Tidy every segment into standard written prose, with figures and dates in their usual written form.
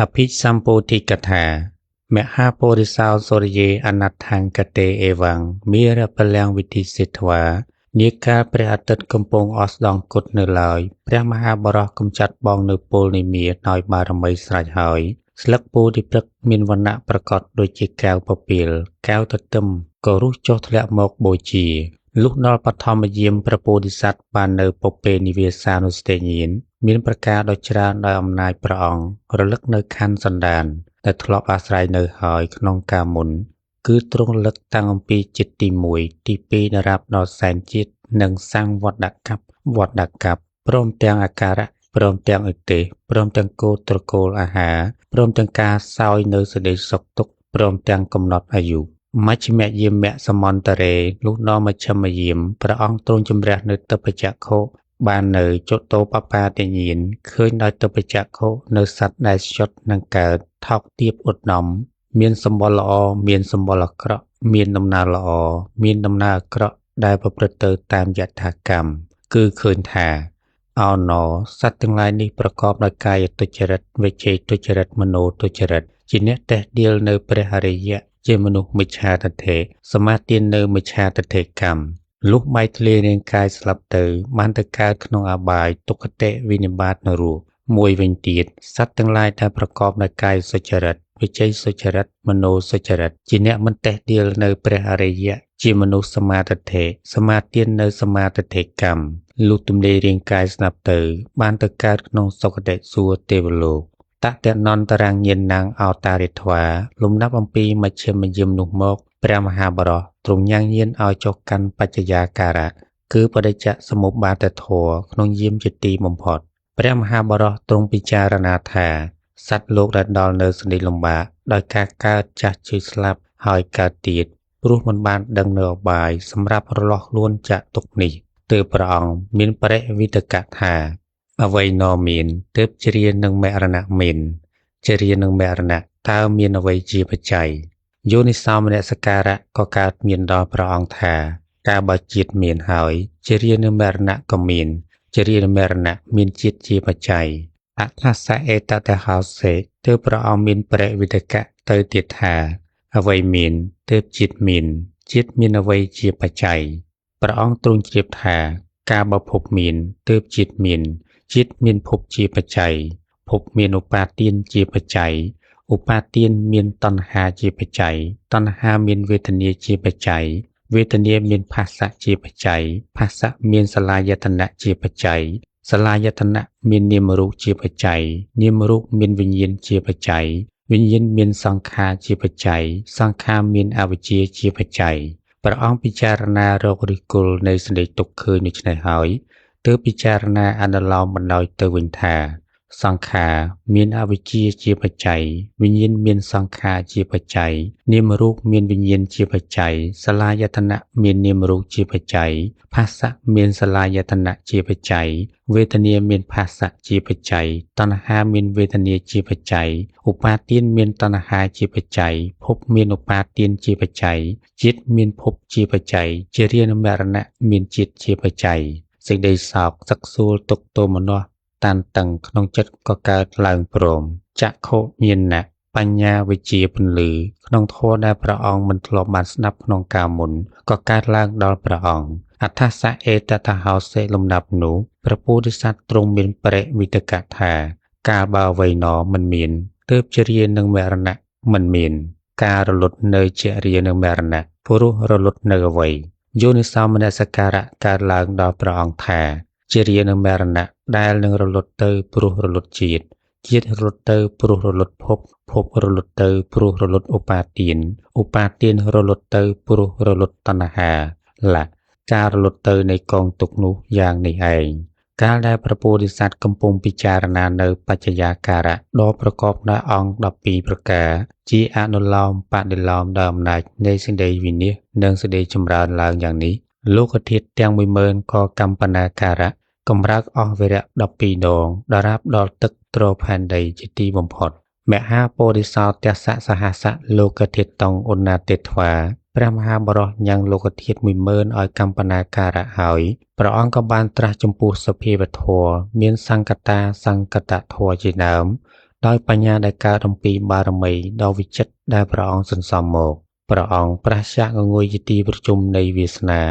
อภิสัมโพธิกถามหาโพธิสาวสุริเยอนัตถังกเตเอวังมีระพลังวิธิสิทธวาនាការព្រះអាទិត្យកំពុងអស្តង្គត់នៅឡើយព្រះមហាបរោះកំចាត់បងនៅពលនិមាដោយបារមីស្រេចហើយស្លឹកពោធិព្រឹក្សមានវណ្ណៈប្រកបដូចជាកែវពពាលកែវទទឹមក៏រុះចុះធ្លាក់មកបូជាលុះដល់បឋមយាមព្រះពោធិសត្វបាននៅពពេនិវាសានុស្តិញាណមានប្រការដ៏ច្រើនដោយអំណាចព្រះអង្គរលឹកនៅខណ្ឌសន្តានដែលធ្លាប់អាស្រ័យនៅហើយក្នុងកាលមុនគឺទ្រង់លឹកតាំងអំពីចិត្តទី1ទី2ដរាបដល់សែនជាតិនិងសង្វត្តកັບព្រមទាំងអាការៈព្រមទាំងឧទេសព្រមទាំងគោត្រកូលអាហារព្រមទាំងការសោយនៅសេចក្តីសុខទុក្ខព្រមទាំងកំណត់អាយុមជ្ឈិមយាមៈសមន្តរេលុះដល់មជ្ឈិមយាមព្រះអង្គទ្រង់ជំរះនៅទិព្វចក្ខុបាននៅចុតោបបាតញ្ញាណឃើញដោយទិព្វចក្ខុនៅសត្វដែលស្យុតនឹងកើតថោកទាបឧត្តមមានសម្បុរល្អមានសម្បុរអាក្រក់មានដំណើរល្អមានដំណើរអាក្រក់ដែលប្រព្រឹត្តទៅតាមយថាកម្មគឺឃើញថាអោណសត្វទាំងឡាយនេះប្រកបដោយកាយទុច្ចរិតវិជ័យទុច្ចរិតមโนទុច្ចរិតជាអ្នកតេះដៀលនៅព្រះអរិយៈជាមនុស្សមិច្ឆាទិដ្ឋិសមាទាននៅមិច្ឆាទិដ្ឋិកម្មលុះបែកធ្លាយរាងកាយស្លាប់ទៅបានទៅកើតក្នុងអបាយទុក្ខតិវិនិបាតនរោមួយវិញទៀតសត្វទាំងឡាយដែលប្រកបដោយកាយសុចរិតវិជ័យសុចរិតមโนសុចរិតជាអ្នកមិនតេះដៀលនៅព្រះអរិយៈជាមនុស្សសមាទិដ្ឋិសមាទាននៅសមាទិដ្ឋិកម្មលុះទំនេររាងកាយស្លាប់ទៅបានទៅកើតក្នុងសុគតិសួគ៌ទេវលោកតតនន្តរញ្ញនាងអោតារិធ្វាលំដាប់អំពីមជ្ឈិមយាមនោះមកព្រះមហាបរោះទ្រង់ញ៉ាំងញៀនឲ្យចុះកាន់បច្ចយាការៈគឺបដិច្ចសមុបាទធម៌ក្នុងយាមជាទីបំផុតព្រះមហាបរោះទ្រង់ពិចារណាថាសត្វលោកដែលដល់នៅសន្តិលំបាកដោយការកើតចាស់ជឿស្លាប់ហើយកើតទៀតព្រោះមិនបានដឹងនៅអបាយសម្រាប់រលាស់ខ្លួនចាក់ទុកនេះទើបព្រះអង្គមានបរិវិតកៈថាអ្វីណមានទើបជ្រានឹងមរណៈមានជ្រានឹងមរណៈតើមានអ្វីជាបច្ច័យយោនិសោមនសិការៈក៏កើតមានដល់ព្រះអង្គថាការបើជាតិមានហើយជ្រានឹងមរណៈក៏មានជ្រានឹងមរណៈមានជាតិជាបច្ច័យអថាសៈអេតតហោសេទើបព្រះអង្គមានបរិវិតកៈទៅទៀតថាអ្វីមានទើបជាតិមានអ្វីជាបច្ច័យព្រះអង្គទ្រង់ជ្រាបថាការបើភពមានទើបជាតិមានភពជាបច្ច័យភពមានឧបាទានជាបច្ច័យឧបាទានមានតណ្ហាជាបច្ច័យតណ្ហាមានវេទនាជាបច្ច័យវេទនាមានភាសៈជាបច្ច័យភាសៈមានសលាយតនៈជាបច្ច័យសលាយតនៈមាននាមរូបជាបច្ច័យនាមរូបមានវិញ្ញាណជាបច្ច័យវិញ្ញាណមានសង្ខារជាបច្ច័យសង្ខារមានអវិជ្ជាជាបច្ច័យព្រះអង្គពិចារណារកឫសគល់នៃសេចក្តីទុក្ខឃើញដូច្នេះហើយទើបពិចារណាអនុលោមបណ្ដោយទៅវិញថាសង្ខារមានអវិជ្ជាជាបច្ច័យវិញ្ញាណមានសង្ខារជាបច្ច័យនាមរូបមានវិញ្ញាណជាបច្ច័យសលាយតនៈមាននាមរូបជាបច្ច័យភាសៈមានសលាយតនៈជាបច្ច័យវេទនាមានភាសៈជាបច្ច័យតណ្ហាមានវេទនាជាបច្ច័យឧបាទានមានតណ្ហាជាបច្ច័យភពមានឧបាទានជាបច្ច័យជាតិមានភពជាបច្ច័យជារានមរណៈមានជាតិជាបច្ច័យសេចក្តីសោកសឹកសួលទុក្ខទោមនស្សតានតឹងក្នុងចិត្តក៏កើតឡើងព្រមចក្ខុញាណៈបញ្ញាវិជ្ជាពន្លឺក្នុងធម៌ដែលព្រះអង្គមិនធ្លាប់បានស្ដាប់ក្នុងកាលមុនក៏កើតឡើងដល់ព្រះអង្គអថាសៈអេតតហោសេលំដាប់នោះព្រះពោធិសត្វទ្រង់មានបរិវិតកៈថាកាលបើអ្វីណមិនមានទើបជ្រានឹងមរណៈមិនមានការរលត់នៅជារានឹងមរណៈព្រោះរលត់នៅអ្វីយោនិសោមនសិការៈកើតឡើងដល់ព្រះអង្គថាជារានឹងមរណៈដែលនឹងរលត់ទៅព្រោះរលត់ជាតិរលត់ទៅព្រោះរលត់ភពរលត់ទៅព្រោះរលត់ឧបាទានរលត់ទៅព្រោះរលត់តណ្ហាលៈការរលត់ទៅនៃកងទុកនោះយ៉ាងនេះឯងកាលដែលព្រះពោធិសត្វកំពុងពិចារណានៅបច្ចយាការៈដ៏ប្រកបដោយអង្គ12ប្រការជាអនុលោមបដិលោមដោយអំណាចនៃសេចក្តីវិនិច្ឆ័យនិងសេចក្តីចម្រើនឡើងយ៉ាងនេះលោកធាតុទាំង 10000 ក៏កំបនាការៈកម្រើកអស់វិរៈ12ដងដរាបដល់ទឹកទ្រផែនដីជាទីបំផុតមហាពោធិសោទស្សៈសហសៈលោកធាតុតងឧណាទេធ្វាព្រះមហាបរោះញ៉ាំងលោកធាតុ 10000 ឲ្យកំបនាការៈហើយព្រះអង្គក៏បានត្រាស់ចំពោះសភាវធម៌មានសង្កតាសង្កតធម៌ជាដើម ដោយបញ្ញាដែលកើតអំពីបារមីដ៏វិចិត្រដែលព្រះអង្គសន្សំមកព្រះអង្គប្រះចាកងុយជាទីប្រជុំនៃវាសនា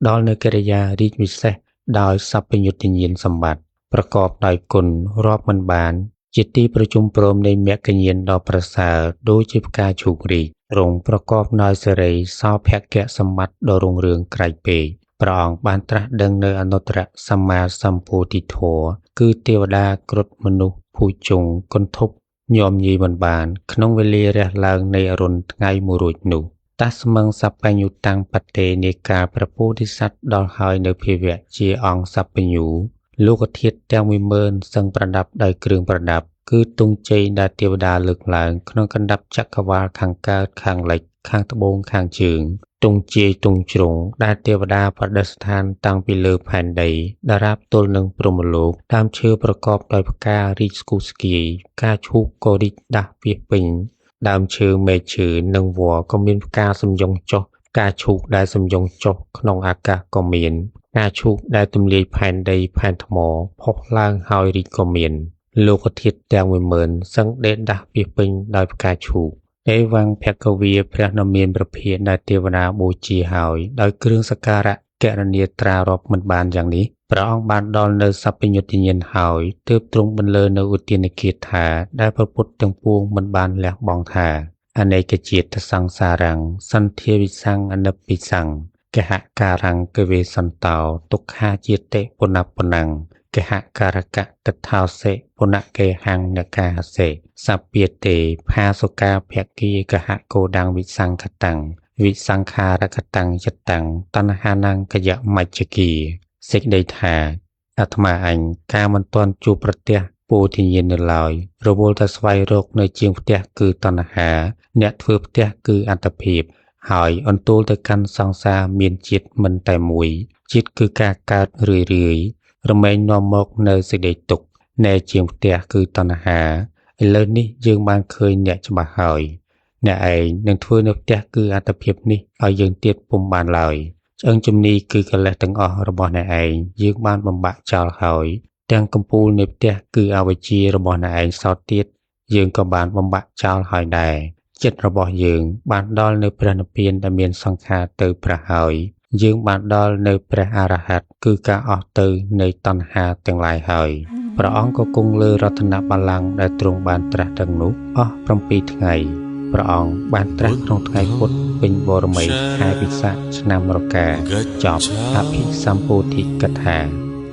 ដល់នៅកិរិយារីកវិសេសដោយសព្វញុត្តញ្ញាណសម្បត្តិប្រកបដោយគុណរាប់មិនបានជាទីប្រជុំព្រមនៃមគ្គញ្ញាណដ៏ប្រសើរដូចជាផ្កាឈូករីកទ្រង់ប្រកបដោយសេរីសោភគៈសម្បត្តិដ៏រុងរឿងក្រៃពេកព្រះអង្គបានត្រាស់ដឹងនៅអនុត្តរសម្មាសម្ពោធិធម៌គឺទេវតាគ្រុឌមនុស្សភូជង្គគន្ធពញោមញីមិនបានក្នុងវេលារះឡើងនៃអរុណថ្ងៃមួយរួចនោះតាស្មឹងសัพបញ្ញុតាំងបតេនេកាលព្រះពោធិសត្វដល់ហើយនៅភាវៈជាអង្គសัพបញ្ញុលោកធាតុទាំង 10000 សឹងប្រដាប់ដោយគ្រឿងប្រដាប់គឺទង់ជ័យដែលទេវតាលើកឡើងក្នុងកណ្ដាប់ចក្រវាលខាងកើតខាងលិចខាងត្បូងខាងជើងទង់ជាយទង់ជ្រុងដែលទេវតាប្រតិស្ថានតាំងពីលើផែនដីតារាបទល់នឹងព្រហ្មលោកតាមឈើប្រកបដោយផ្ការីកស្គុះស្គាយផ្កាឈូកក៏រីកដាស់ពាសពេញដើមឈើមែកឈើនិងវល្លិក៏មានផ្កាសំយ៉ុងចុះផ្កាឈូកដែលសំយ៉ុងចុះក្នុងអាកាសក៏មានផ្កាឈូកដែលទំលាយផែនដីផែនថ្មផុសឡើងហើយរីកក៏មានលោកធាតុទាំង 10000 សឹងដេកដាស់ពាសពេញដោយផ្កាឈូកអេវ៉ាំងភគវាព្រះនមានប្រភាដែលទេវតាបូជាហើយដោយគ្រឿងសក្ការៈកណនីត្រារាប់មិនបានយ៉ាងនេះព្រះអង្គបានដល់នៅសព្វញុត្តញ្ញាណហើយទើបទ្រង់បន្លឺនៅឧទានគាថាដែលព្រះពុទ្ធទាំងពួងមិនបានលះបង់ថាអនេកជាតិសង្សារังសន្ធាវិសੰអនិព្ពិសੰកហការังកវេសន្តោទុក្ខាជាតិពុណពណੰកហការកៈតថោសេពុណកេហੰនកាសេសពាទេផាសុកាភគីកហកោដੰវិសង្ខតੰវិសង្ខារកតੰចិត្តੰតណ្ហានੰកយមជ្ជគីសេចក្តីថាអាត្មាអញការមិនទាន់ជួបប្រទះពោធិញ្ញាណនៅឡើយរវល់តែស្វែងរកនៅជាងផ្ទះគឺតណ្ហាអ្នកធ្វើផ្ទះគឺអត្តភាពហើយអន្ទូលទៅកាន់សង្សារមានជាតិមិនតែមួយជាតិគឺការកើតរឿយៗរមែងនាំមកនៅសេចក្តីទុក្ខណែជាងផ្ទះគឺតណ្ហាឥឡូវនេះយើងបានឃើញអ្នកច្បាស់ហើយអ្នកឯងនឹងធ្វើនៅផ្ទះគឺអត្តភាពនេះឲ្យយើងទៀតពុំបានឡើយឆ្អឹងជំនីគឺកិលេសទាំងអស់របស់អ្នកឯងយើងបានបំបាក់ចោលហើយទាំងកំពូលនៃផ្ទះគឺអវិជ្ជារបស់អ្នកឯងសោតទៀតយើងក៏បានបំបាក់ចោលហើយដែរចិត្តរបស់យើងបានដល់នៅព្រះនិព្វានដែលមានសង្ខារទៅប្រហើយយើងបានដល់នៅព្រះអរហន្តគឺការអស់ទៅនៃតណ្ហាទាំងឡាយហើយព្រះអង្គក៏គង់លើរតនបល្ល័ង្កដែលទ្រង់បានត្រាស់ដឹងនោះអស់7ថ្ងៃព្រះអង្គបានត្រាស់ក្នុងថ្ងៃពុធពេញបូរមីខែពិសាខឆ្នាំរកាចប់អភិសម្ពោធិកថា